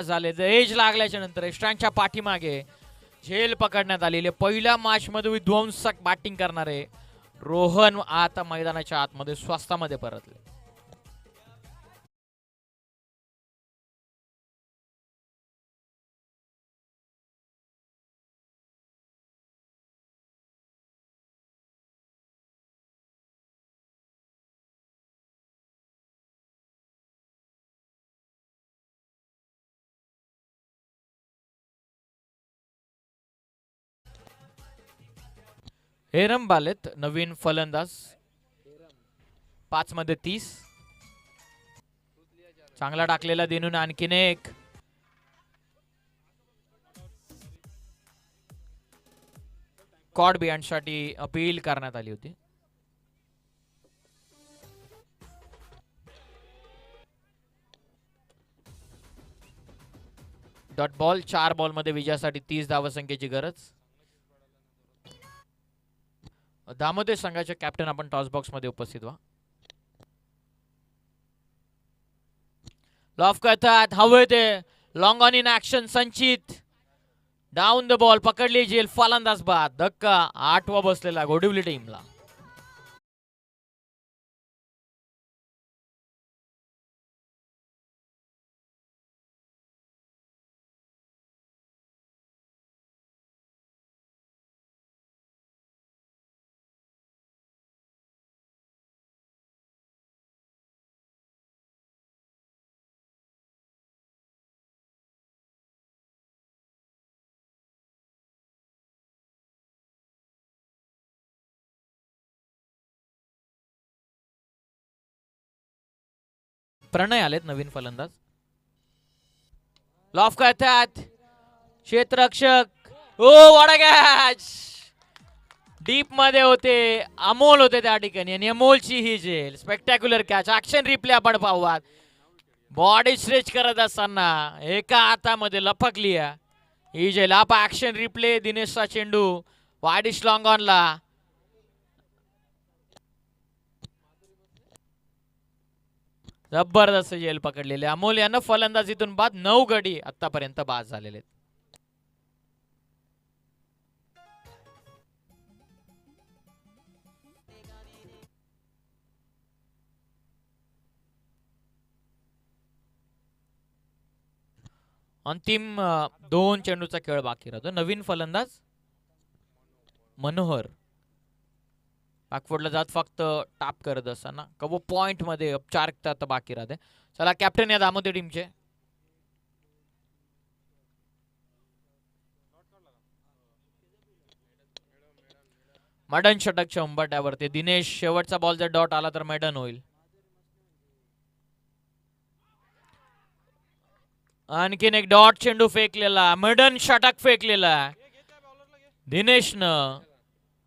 झाले. एज लागल्याच्या नंतर एक्स्ट्राच्या पाठीमागे झेल पकडण्यात आलेले पहिल्या मॅच मध्ये विध्वंसक बॅटिंग करणारे रोहन आता मैदानाच्या आतमध्ये स्वस्तामध्ये परतले. हेरम बालेत नवीन फलंदाज 5 मध्ये 30. चांगला टाकलेला देणून आणखीन एक. कॉड बियॉन्ड साठी अपील करण्यात आली होती. डॉट बॉल 4 बॉल मध्ये विजयासाठी 30 धावसंख्येची गरज. दामोदर संघाचे कॅप्टन आपण टॉस बॉक्स मध्ये उपस्थित व्हा. लॉफ करतात हवे ते लॉंग ऑन इन ऍक्शन. संचित डाऊन द बॉल पकडली झेल फलंदाज बाद. धक्का 8वा बसलेला गोडिवली टीमला. प्रणय आलेत नवीन फलंदाज. लॉफ करतात क्षेत्ररक्षक. Oh what a catch. Deep मध्ये होते अमोल होते त्या ठिकाणी आणि अमोलची ही झेल. Spectacular catch. ऍक्शन रिप्ले आपण पाहूयात. बॉडी स्ट्रेच करत असताना एका हातामध्ये लपकली ही झेल. आप ऍक्शन रिप्ले. दिनेशचा चेंडू वायडिश लॉंग ऑनला. जबरदस्त झेल पकडलेले अमोल यानं फलंदाजीतून बाद. 9 गडी आतापर्यंत बाद झालेले. अंतिम 2 चेंडूचा खेळ बाकी राहतो. नवीन फलंदाज मनोहर बॅकफुटला जात फक्त टाप करत असताना कबो पॉइंट मध्ये औपचारिकता आता बाकी राहते. चला कॅप्टन या दामोदर टीमचे. मॅडन षटकच्या उंबरठ्यावरती दिनेश. शेवटचा बॉल जर डॉट आला तर मॅडन होईल. आणखीन एक डॉट चेंडू फेकलेला. मॅडन षटक फेकलेला दिनेशनं.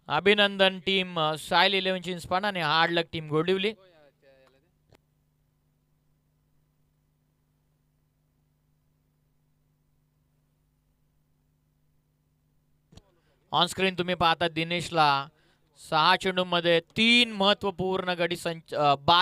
अभिनंदन टीम सायल 11 चिंचपाड आणि hard luck team Godivli. On screen तुम्ही पाहता दिनेशला 6 चेंडूमध्ये 3 महत्वपूर्ण गडी बाद